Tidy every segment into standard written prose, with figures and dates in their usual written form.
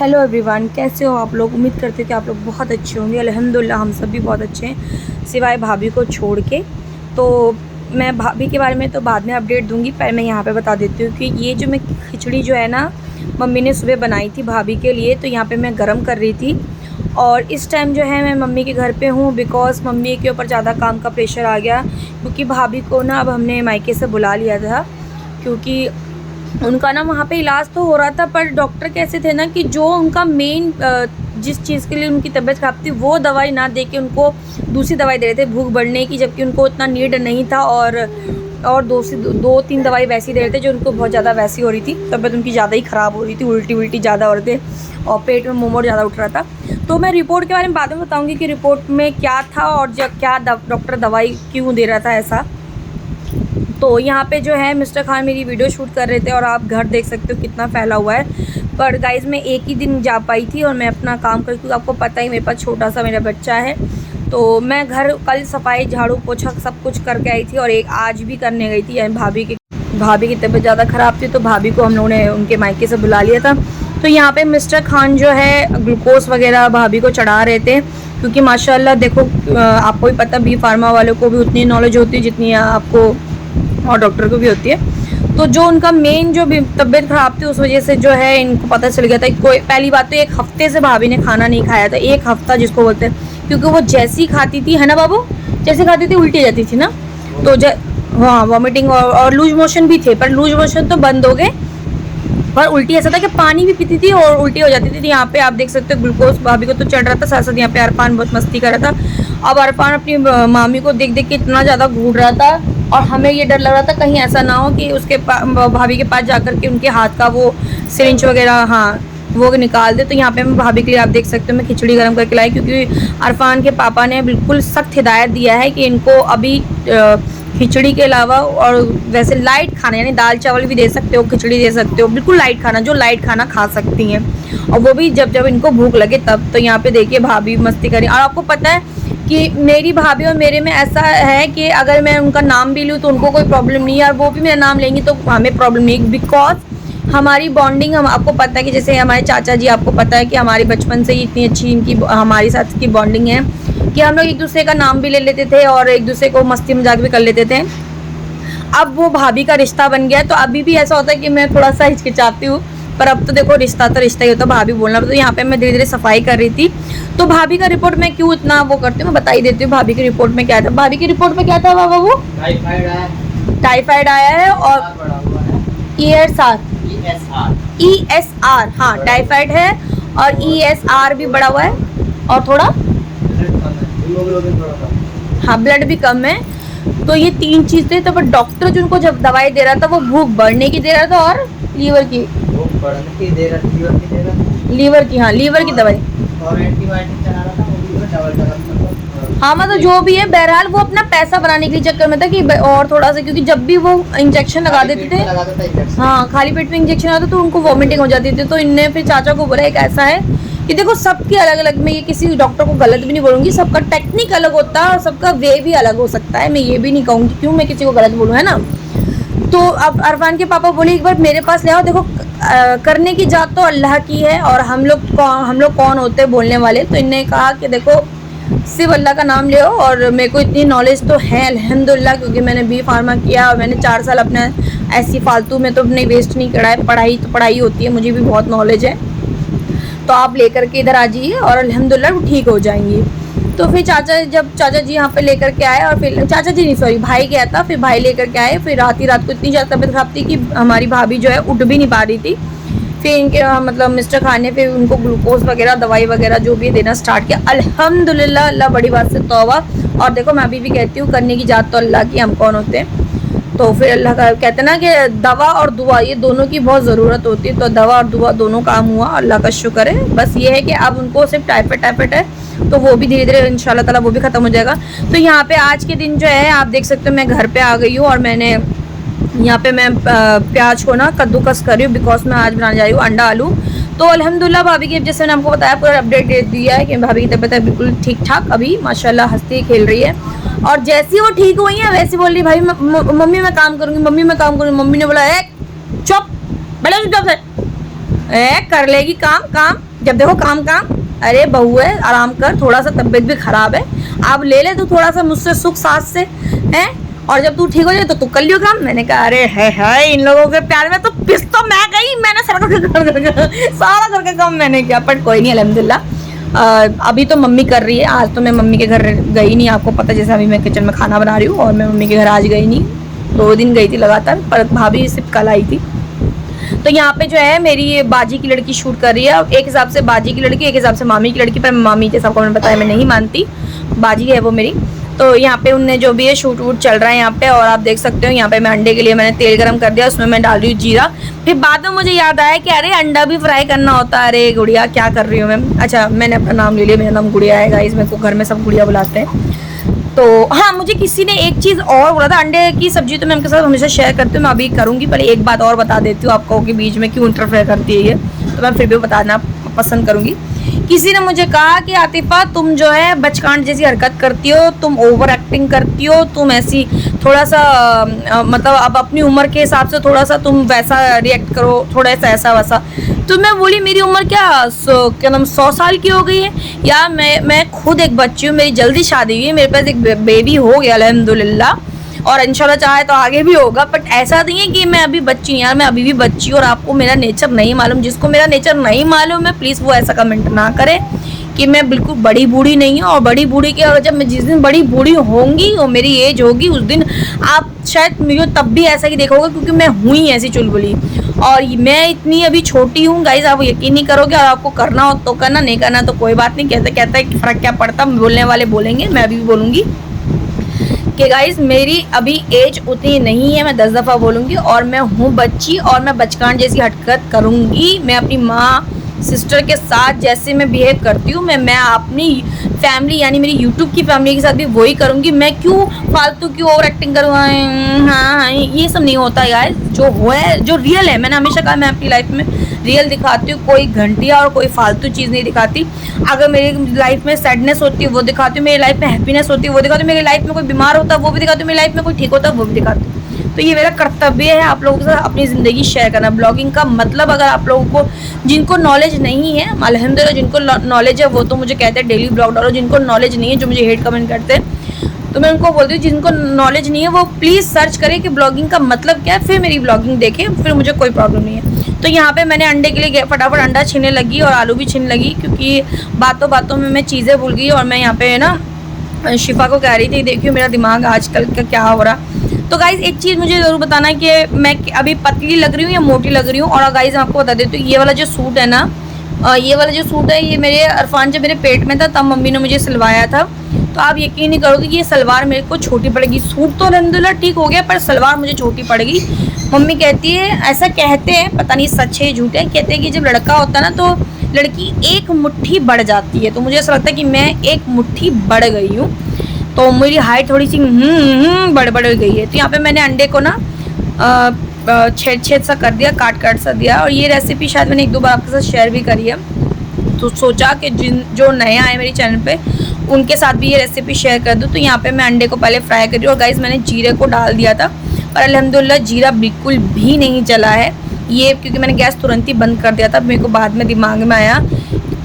Hello everyone, कैसे हो आप लोग। उम्मीद करते हैं कि आप लोग बहुत अच्छे होंगे। अल्हम्दुलिल्लाह हम सब भी बहुत अच्छे हैं, सिवाय भाभी को छोड़ के। तो मैं भाभी के बारे में तो बाद में अपडेट दूंगी, पर मैं यहाँ पे बता देती हूँ कि ये जो मैं खिचड़ी जो है ना, मम्मी ने सुबह बनाई थी भाभी के लिए, तो यहाँ पे मैं गरम कर रही थी। और इस टाइम जो है मैं मम्मी के घर पे हूँ, बिकॉज़ मम्मी के ऊपर ज़्यादा काम का प्रेशर आ गया, क्योंकि भाभी को ना अब हमने मायके से बुला लिया था, क्योंकि उनका ना वहाँ पे इलाज तो हो रहा था, पर डॉक्टर कैसे थे ना कि जो उनका मेन जिस चीज़ के लिए उनकी तबीयत ख़राब थी वो दवाई ना दे के उनको दूसरी दवाई दे रहे थे भूख बढ़ने की, जबकि उनको उतना नीड नहीं था। और दो तीन दवाई वैसी दे रहे थे जो उनको बहुत ज़्यादा वैसी हो रही थी, तबीयत उनकी ज़्यादा ही ख़राब हो रही थी, उल्टी ज़्यादा हो रहे थे और पेट में मोमोर ज़्यादा उठ रहा था। तो मैं रिपोर्ट के बारे में बाद में बताऊँगी कि रिपोर्ट में क्या था और क्या डॉक्टर दवाई क्यों दे रहा था ऐसा। तो यहाँ पे जो है मिस्टर खान मेरी वीडियो शूट कर रहे थे और आप घर देख सकते हो कितना फैला हुआ है। पर गाइज़ मैं एक ही दिन जा पाई थी और मैं अपना काम कर, क्योंकि आपको पता ही मेरे पास छोटा सा मेरा बच्चा है। तो मैं घर कल सफाई झाड़ू पोछा सब कुछ करके आई थी और एक आज भी करने गई थी। भाभी की तबीयत ज़्यादा ख़राब थी, तो भाभी को हम लोगों ने उनके मायके से बुला लिया था। तो यहाँ पे मिस्टर खान जो है ग्लूकोज वगैरह भाभी को चढ़ा रहे थे, क्योंकि माशाल्लाह देखो आपको भी पता बी फार्मा वालों को भी उतनी नॉलेज होती है जितनी आपको और डॉक्टर को भी होती है। तो जो उनका मेन जो तबीयत ख़राब थी उस वजह से जो है इनको पता चल गया था। कोई पहली बात तो 1 हफ्ते से भाभी ने खाना नहीं खाया था, 1 हफ्ता जिसको बोलते हैं, क्योंकि वो जैसी खाती थी, है ना बाबू, जैसे खाती थी उल्टी जाती थी ना। तो हाँ, वॉमिटिंग और लूज मोशन भी थे, पर लूज मोशन तो बंद हो गए, पर उल्टी ऐसा था कि पानी भी पीती थी और उल्टी हो जाती थी। यहाँ पे आप देख सकते हो ग्लूकोज भाभी को तो चढ़ रहा था, साथ साथ यहाँ पे अरफान बहुत मस्ती कर रहा था। अब अरफान अपनी मामी को देख देख के इतना ज़्यादा घूर रहा था और हमें ये डर लग रहा था कहीं ऐसा ना हो कि उसके भाभी के पास जाकर के उनके हाथ का वो सिरिंज वगैरह हाँ वो निकाल दे। तो यहाँ पे मैं भाभी के लिए आप देख सकते हो मैं खिचड़ी गर्म करके लाई, क्योंकि अरफान के पापा ने बिल्कुल सख्त हिदायत दिया है कि इनको अभी खिचड़ी के अलावा और वैसे लाइट खाना, यानी दाल चावल भी दे सकते हो, खिचड़ी दे सकते हो, बिल्कुल लाइट खाना, जो लाइट खाना खा सकती हैं, और वो भी जब जब इनको भूख लगे तब। तो यहाँ पे देखिए भाभी मस्ती करी। और आपको पता है कि मेरी भाभी और मेरे में ऐसा है कि अगर मैं उनका नाम भी लूँ तो उनको कोई प्रॉब्लम नहीं है, और वो भी मेरा नाम लेंगी तो हमें प्रॉब्लम नहीं, बिकॉज हमारी बॉन्डिंग, हम आपको पता है कि जैसे हमारे चाचा जी, आपको पता है कि हमारे बचपन से ही इतनी अच्छी इनकी हमारे साथ की बॉन्डिंग है कि हम लोग एक दूसरे का नाम भी ले लेते थे और एक दूसरे को मस्ती मजाक भी कर लेते थे। अब वो भाभी का रिश्ता बन गया है, तो अभी भी ऐसा होता है कि मैं थोड़ा सा हिचकिचाती हूँ, पर अब तो देखो रिश्ता तो रिश्ता ही होता है, भाभी बोलना। तो यहाँ पे मैं धीरे धीरे सफाई कर रही थी। तो भाभी का रिपोर्ट मैं क्यों इतना वो करती हूँ, मैं बता ही देती हूँ भाभी की रिपोर्ट में क्या था। भाभी की रिपोर्ट में क्या था बाबा, वो टाइफाइड आया है और ESR, हाँ टाइफाइड है और ESR भी बढ़ा हुआ है और थोड़ा हाँ ब्लड भी कम है। तो ये 3 चीज़ें। तो पर डॉक्टर जो उनको जब दवाई दे रहा था वो भूख बढ़ने की दे रहा था और लीवर की लीवर की दवाई और एंटीबायोटिक चला रहा था, वो भी डबल हाँ मतलब जो भी है, बहरहाल वो अपना पैसा बनाने के चक्कर में था कि और थोड़ा सा, क्योंकि जब भी वो इंजेक्शन लगा देते थे हाँ खाली पेट में इंजेक्शन आता तो उनको वॉमिटिंग हो जाती थी। तो इनने फिर चाचा को बोला एक ऐसा है कि देखो सबकी अलग अलग, मैं ये किसी डॉक्टर को गलत भी नहीं बोलूँगी, सबका टेक्निक अलग होता है और सबका वे भी अलग हो सकता है, मैं ये भी नहीं कहूँगी, क्यों मैं किसी को गलत बोलूँ, है ना। तो अब अरफान के पापा बोले एक बार मेरे पास ले आओ, देखो करने की जात तो अल्लाह की है और हम लोग कौन होते हैं बोलने वाले। तो इनने कहा कि देखो सिर्फ अल्लाह का नाम ले आओ, और मेरे को इतनी नॉलेज तो है अल्हम्दुलिल्लाह, क्योंकि मैंने बी फार्मा किया और मैंने 4 साल अपना ऐसी फालतू में तो अपने वेस्ट नहीं करा है। पढ़ाई तो पढ़ाई होती है, मुझे भी बहुत नॉलेज है। तो आप लेकर के इधर आ जाइए और अल्हम्दुलिल्लाह ठीक हो जाएंगी। तो फिर जब चाचा जी यहाँ पे लेकर के आए, और फिर चाचा जी नहीं सॉरी भाई गया था, फिर भाई लेकर के आए। फिर रात को इतनी ज़्यादा तबीयत खराब थी कि हमारी भाभी जो है उठ भी नहीं पा रही थी। फिर इनके मतलब मिस्टर खान ने फिर उनको ग्लूकोज वगैरह दवाई वगैरह जो भी देना स्टार्ट किया। अल्हम्दुलिल्लाह, अल्लाह बड़ी बात से तौबा। और देखो मैं अभी भी कहती हूँ करने की जात तो अल्लाह की, हम कौन होते हैं। तो फिर अल्लाह का कहते हैं ना कि दवा और दुआ ये दोनों की बहुत ज़रूरत होती है, तो दवा और दुआ दोनों काम हुआ, अल्लाह का शुक्र है। बस ये है कि अब उनको सिर्फ टाइफाइड है, तो वो भी धीरे धीरे इंशाल्लाह ताला वो भी ख़त्म हो जाएगा। तो यहाँ पे आज के दिन जो है आप देख सकते हो मैं घर पे आ गई हूँ और मैंने यहाँ पे मैं प्याज को ना कद्दूकस कर रही हूँ, बिकॉज मैं आज बनाने जा रही हूँ अंडा आलू। तो अल्हम्दुलिल्लाह भाभी की जैसे मैंने आपको बताया पूरा अपडेट दे दिया है कि भाभी की तबीयत है बिल्कुल ठीक ठाक, अभी माशाल्लाह हंसती खेल रही है। और जैसी वो ठीक हुई है वैसी बोल रही भाई मम्मी मैं काम करूँगी, मम्मी मैं काम करूँगी। मम्मी ने बोला चुप, बड़ा चुप से कर लेगी काम। जब देखो काम काम, अरे बहू है आराम कर, थोड़ा सा तबीयत भी खराब है, आप ले ले तू थोड़ा सा मुझसे सुख साथ से हैं, और जब तू ठीक हो जाए तो तू कर लियो काम। मैंने कहा अरे है इन लोगों के प्यार में तो पिस तो मैं गई, मैंने सारा घर का काम मैंने किया, बट कोई नहीं अल्हम्दुलिल्लाह। अभी तो मम्मी कर रही है, आज तो मैं मम्मी के घर गई नहीं, आपको पता जैसे अभी मैं किचन में खाना बना रही हूँ, और मैं मम्मी के घर आज गई नहीं, 2 दिन गई थी लगातार, पर भाभी सिर्फ कल आई थी। तो यहाँ पे जो है मेरी बाजी की लड़की शूट कर रही है, एक हिसाब से बाजी की लड़की, एक हिसाब से मामी की लड़की, पर मामी जैसा आपको मैंने बताया मैं नहीं मानती, बाजी है वो मेरी। तो यहाँ पे उनने जो भी है शूट वूट चल रहा है यहाँ पे, और आप देख सकते हो यहाँ पे मैं अंडे के लिए मैंने तेल गरम कर दिया, उसमें मैं डाल रही हूँ जीरा। फिर बाद में मुझे याद आया कि अरे अंडा भी फ्राई करना होता है, अरे गुड़िया क्या कर रही हूँ मैं। अच्छा मैंने अपना नाम ले लिया, मेरा नाम गुड़िया है गाइस, मेरे को घर में सब गुड़िया बुलाते हैं। तो हाँ, मुझे किसी ने एक चीज़ और बोला था, अंडे की सब्जी तो मैं उनके साथ हमेशा शेयर करती हूँ, मैं अभी करूँगी, पर एक बात और बता देती हूँ आपको कि बीच में क्यों इंटरफेयर करती है ये, तो मैं फिर भी बताना पसंद करूँगी। किसी ने मुझे कहा कि आतिफा तुम जो है बचकान जैसी हरकत करती हो, तुम ओवर एक्टिंग करती हो, तुम ऐसी थोड़ा सा मतलब अब अपनी उम्र के हिसाब से थोड़ा सा तुम वैसा रिएक्ट करो, थोड़ा सा ऐसा वैसा। तो मैं बोली मेरी उम्र क्या नाम 100 साल की हो गई है या मैं खुद एक बच्ची हूँ, मेरी जल्दी शादी हुई है, मेरे पास एक बेबी हो गया अल्हम्दुलिल्लाह, और इंशाल्लाह चाहे तो आगे भी होगा, बट ऐसा नहीं है कि मैं अभी बच्ची यार, मैं अभी भी बच्ची हूँ और आपको मेरा नेचर नहीं मालूम। जिसको मेरा नेचर नहीं मालूम है प्लीज़ वो ऐसा कमेंट ना करे कि मैं बिल्कुल बड़ी बूढ़ी नहीं हूँ, और बड़ी बूढ़ी के, और जब मैं जिस दिन बड़ी बूढ़ी होंगी और मेरी एज होगी उस दिन आप शायद मुझे तब भी ऐसा ही देखोगे, क्योंकि मैं हुई ऐसी चुलबुली, और मैं इतनी अभी छोटी हूँ गाइज, आप यकीन नहीं करोगे, और आपको करना हो तो करना, नहीं करना तो कोई बात नहीं। कहता है कि फ़र्क क्या पड़ता, बोलने वाले बोलेंगे, मैं अभी भी बोलूँगी कि गाइज मेरी अभी एज उतनी नहीं है, मैं 10 दफ़ा बोलूँगी, और मैं हूँ बच्ची, और मैं बचकान जैसी हरकत करूँगी। मैं अपनी माँ सिस्टर के साथ जैसे मैं बिहेव करती हूँ, मैं अपनी फैमिली यानी मेरी यूट्यूब की फैमिली के साथ भी वही करूँगी। मैं क्यों फालतू की ओवर एक्टिंग करूँ, हाँ ये सब नहीं होता यार, जो है जो रियल है, मैंने हमेशा कहा मैं अपनी लाइफ में रियल दिखाती हूँ, कोई घंटिया और कोई फालतू चीज़ नहीं दिखाती। अगर मेरी लाइफ में सैडनेस होती है वो दिखाती हूँ, मेरी लाइफ में हैप्पीनेस होती है वो दिखाती हूँ, मेरी लाइफ में कोई बीमार होता है वो भी दिखाती हूँ, मेरी लाइफ में कोई ठीक होता है वो भी दिखाती हूँ। तो ये मेरा कर्तव्य है आप लोगों के साथ अपनी ज़िंदगी शेयर करना। ब्लॉगिंग का मतलब अगर आप लोगों को जिनको नॉलेज नहीं है, अल्हम्दुलिल्लाह जिनको नॉलेज है वो तो मुझे कहते हैं डेली ब्लॉग डालो, जिनको नॉलेज नहीं है जो मुझे हेट कमेंट करते हैं तो मैं उनको बोलती हूँ जिनको नॉलेज नहीं है वो प्लीज़ सर्च करें कि ब्लॉगिंग का मतलब क्या है, फिर मेरी ब्लॉगिंग देखें, फिर मुझे कोई प्रॉब्लम नहीं है। तो यहाँ पे मैंने अंडे के लिए फटाफट अंडा छीनने लगी और आलू भी छीनने लगी, क्योंकि बातों बातों में मैं चीज़ें भूल गई, और मैं यहाँ पे ना शिफा को कह रही थी देखियो मेरा दिमाग आजकल का क्या हो रहा। तो गाइज़ एक चीज़ मुझे ज़रूर बताना है कि मैं अभी पतली लग रही हूँ या मोटी लग रही हूँ। और गाइज़ मैं आपको बता देती हूँ ये वाला जो सूट है ना, ये वाला जो सूट है ये मेरे अरफान जब मेरे पेट में था तब मम्मी ने मुझे सिलवाया था। तो आप यकीन नहीं करोगे कि ये सलवार मेरे को छोटी पड़ेगी। सूट तो अल्हम्दुलिल्लाह ठीक हो गया पर सलवार मुझे छोटी पड़ेगी। मम्मी कहती है, ऐसा कहते हैं, पता नहीं सच है झूठ है, कहते हैं कि जब लड़का होता है ना तो लड़की एक मुट्ठी बढ़ जाती है। तो मुझे ऐसा लगता है कि मैं एक मुट्ठी बढ़ गई हूँ, तो मेरी हाइट थोड़ी सी बढ़ गई है। तो यहाँ पे मैंने अंडे को ना छेद सा कर दिया, काट सा दिया। और ये रेसिपी शायद मैंने 1-2 बार आपके साथ शेयर भी करी है, तो सोचा कि जो नए आए मेरे चैनल पे उनके साथ भी ये रेसिपी शेयर कर दूँ। तो यहाँ पे मैं अंडे को पहले फ्राई कर रही हूँ। और गाइस मैंने जीरे को डाल दिया था पर अल्हम्दुलिल्लाह जीरा बिल्कुल भी नहीं जला है ये, क्योंकि मैंने गैस तुरंत ही बंद कर दिया था। मेरे को बाद में दिमाग में आया,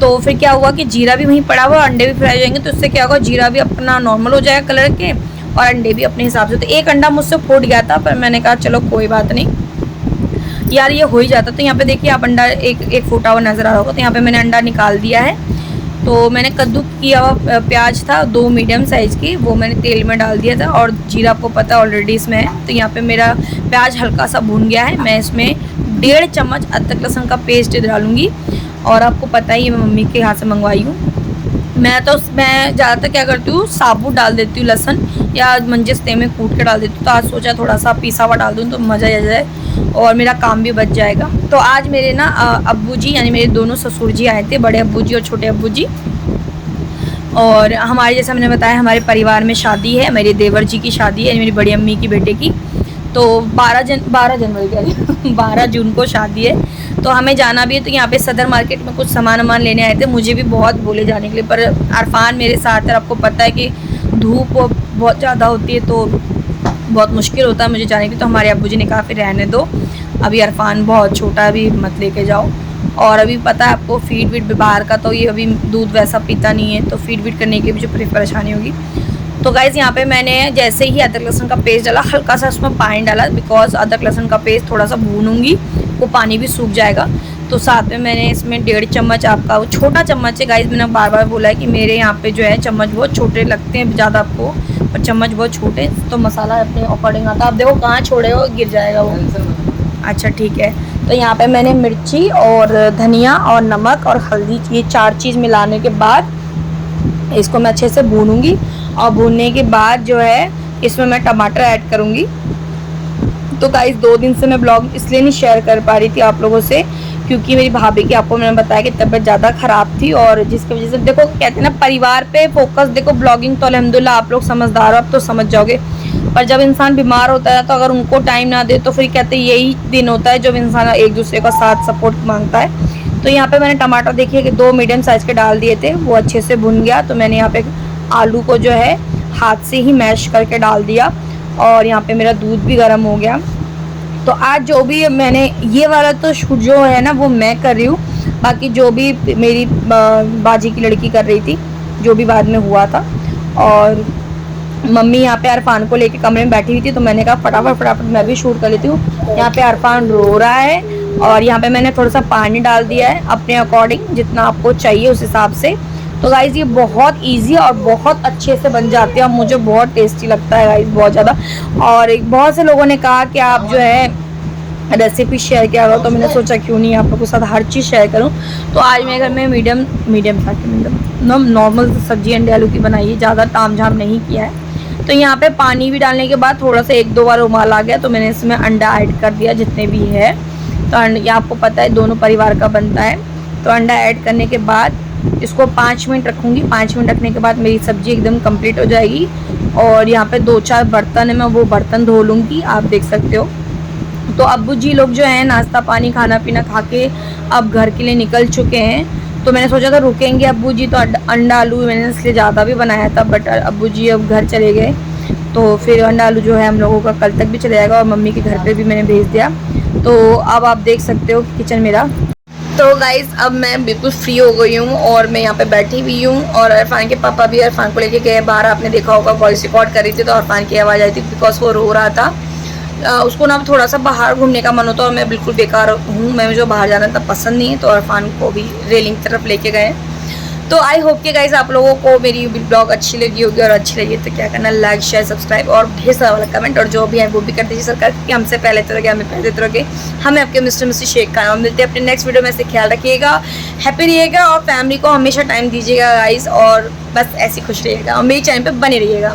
तो फिर क्या हुआ कि जीरा भी वहीं पड़ा हुआ, अंडे भी फ्राई हो जाएंगे, तो इससे क्या होगा जीरा भी अपना नॉर्मल हो जाएगा कलर के और अंडे भी अपने हिसाब से। तो एक अंडा मुझसे फूट गया था पर मैंने कहा चलो कोई बात नहीं यार, ये हो ही जाता। तो यहाँ पे देखिए आप अंडा एक फूटा हुआ नज़र आ रहा होगा। तो यहाँ पे मैंने अंडा निकाल दिया है। तो मैंने कद्दू किया हुआ प्याज था 2 मीडियम साइज़ की, वो मैंने तेल में डाल दिया था। और जीरा आपको पता ऑलरेडी इसमें है। तो यहाँ पे मेरा प्याज हल्का सा भून गया है। मैं इसमें 1.5 चम्मच अदरक लहसुन का पेस्ट डालूँगी। और आपको पता ही मैं मम्मी के यहाँ से मंगवाई हूँ। मैं ज़्यादातर क्या करती हूँ, साबुत डाल देती हूँ लहसुन या मंजिस्ते में कूट के डाल देती हूँ। तो आज सोचा थोड़ा सा पिसा हुआ डाल दूँ तो मज़ा आ जाए और मेरा काम भी बच जाएगा। तो आज मेरे ना अब्बू जी यानी मेरे दोनों ससुर जी आए थे, बड़े अब्बू जी और छोटे अब्बू जी। और हमारे जैसा मैंने बताया हमारे परिवार में शादी है, मेरे देवर जी की शादी है, मेरी बड़ी अम्मी की बेटे की। तो 12 जनवरी कह रही 12 जून को शादी है। तो हमें जाना भी है। तो यहाँ पे सदर मार्केट में कुछ सामान लेने आए थे। मुझे भी बहुत बोले जाने के लिए, पर अरफान मेरे साथ है। आपको पता है कि धूप बहुत ज़्यादा होती है तो बहुत मुश्किल होता है मुझे जाने की। तो हमारे अब्बू जी ने कहा फिर रहने दो, अभी अरफान बहुत छोटा, अभी मत लेके जाओ। और अभी पता है आपको फीड वीड बाहर का, तो ये अभी दूध वैसा पीता नहीं है, तो फीड वीड करने की भी जो परेशानी होगी। तो गाइज़ यहाँ पे मैंने जैसे ही अदरक लहसुन का पेस्ट डाला, हल्का सा उसमें पानी डाला, बिकॉज अदरक लहसुन का पेस्ट थोड़ा सा भूनूंगी, वो पानी भी सूख जाएगा। तो साथ में मैंने इसमें 1.5 चम्मच, आपका वो छोटा चम्मच है गाइज़, मैंने बार बार बोला है कि मेरे यहाँ पे जो है चम्मच बहुत छोटे लगते हैं ज़्यादा आपको, पर चम्मच बहुत छोटे, तो मसाला अपने अकॉर्डिंग आता है। आप देखो कहाँ छोड़े हो, गिर जाएगा वो। अच्छा ठीक है। तो यहाँ पे मैंने मिर्ची और धनिया और नमक और हल्दी, ये 4 चीज़ मिलाने के बाद इसको मैं अच्छे से भूनूंगी, और भूनने के बाद जो है इसमें मैं टमाटर ऐड करूँगी। तो गाइस 2 दिन से मैं ब्लॉग इसलिए नहीं शेयर कर पा रही थी आप लोगों से, क्योंकि मेरी भाभी की, आपको मैंने बताया कि तबीयत ज़्यादा ख़राब थी, और जिसकी वजह से देखो कहते हैं ना परिवार पे फोकस। देखो ब्लॉगिंग तो अल्हम्दुलिल्लाह आप लोग समझदार हो, अब तो समझ जाओगे, पर जब इंसान बीमार होता है तो अगर उनको टाइम ना दे तो फिर कहते हैं यही दिन होता है जब इंसान एक दूसरे का साथ सपोर्ट मांगता है। तो यहाँ पे मैंने टमाटर देखिए कि 2 मीडियम साइज़ के डाल दिए थे, वो अच्छे से भुन गया। तो मैंने यहाँ पे आलू को जो है हाथ से ही मैश करके डाल दिया, और यहाँ पे मेरा दूध भी गर्म हो गया। तो आज जो भी मैंने ये वाला तो शूट जो है ना वो मैं कर रही हूँ, बाकी जो भी मेरी बाजी की लड़की कर रही थी, जो भी बाद में हुआ था। और मम्मी यहाँ पे अरफान को लेके कमरे में बैठी हुई थी, तो मैंने कहा फटाफट मैं भी शूट कर लेती हूँ। यहाँ पे अरफान रो रहा है, और यहाँ पे मैंने थोड़ा सा पानी डाल दिया है अपने अकॉर्डिंग, जितना आपको चाहिए उस हिसाब से। तो गाइज़ ये बहुत इजी और बहुत अच्छे से बन जाते हैं, और मुझे बहुत टेस्टी लगता है गाइज़, बहुत ज़्यादा। और बहुत से लोगों ने कहा कि आप जो है रेसिपी शेयर किया करो, तो मैंने सोचा क्यों नहीं आप लोगों के साथ हर चीज़ शेयर करूं। तो आज मेरे घर में मीडियम नॉर्मल सब्जी अंडे आलू की बनाई है, ज़्यादा ताम झाम नहीं किया है। तो यहाँ पे पानी भी डालने के बाद थोड़ा सा 1-2 बार उबाल आ गया, तो मैंने इसमें अंडा ऐड कर दिया जितने भी है। तो ये आपको पता है दोनों परिवार का बनता है। तो अंडा ऐड करने के बाद इसको 5 मिनट रखूँगी। 5 मिनट रखने के बाद मेरी सब्ज़ी एकदम कंप्लीट हो जाएगी। और यहाँ पे 2-4 बर्तन है, मैं वो बर्तन धो लूँगी, आप देख सकते हो। तो अब्बू जी लोग जो हैं नाश्ता पानी खाना पीना खा के अब घर के लिए निकल चुके हैं। तो मैंने सोचा था रुकेंगे अब्बू जी, तो अंडा आलू मैंने इसलिए ज़्यादा भी बनाया था, बट अब्बू जी अब घर चले गए, तो फिर अंडा आलू जो है हम लोगों का कल तक भी चले जाएगा, और मम्मी के घर पे भी मैंने भेज दिया। तो अब आप देख सकते हो किचन मेरा। तो गाइज़ अब मैं बिल्कुल फ्री हो गई हूँ, और मैं यहाँ पे बैठी हुई हूँ, और अरफान के पापा भी अरफान को लेके गए बाहर। आपने देखा होगा वॉइस रिकॉर्ड कर रही थी, तो अरफान की आवाज़ आई थी बिकॉज वो रो रहा था। उसको ना थोड़ा सा बाहर घूमने का मन होता है, और मैं बिल्कुल बेकार हूँ, मैं मुझे बाहर जाना तब पसंद नहीं है। तो अरफान को भी रेलिंग की तरफ लेके गए। तो आई होप कि गाइस आप लोगों को मेरी ब्लॉग अच्छी लगी होगी, और अच्छी लगी तो क्या करना, लाइक शेयर सब्सक्राइब और ढेर सारा वाला कमेंट, और जो भी है वो भी कर दीजिए सरकार, कि हमसे पहले तरह हमें पहले तरह हमें आपके मिस्टर शेख खाना। और मिलते हैं अपने नेक्स्ट वीडियो में, से ख्याल रखिएगा, हैप्पी रहिएगा, और फैमिली को हमेशा टाइम दीजिएगा गाइस, और बस ऐसी खुश रहिएगा, और मेरी चैनल पर बने रहिएगा।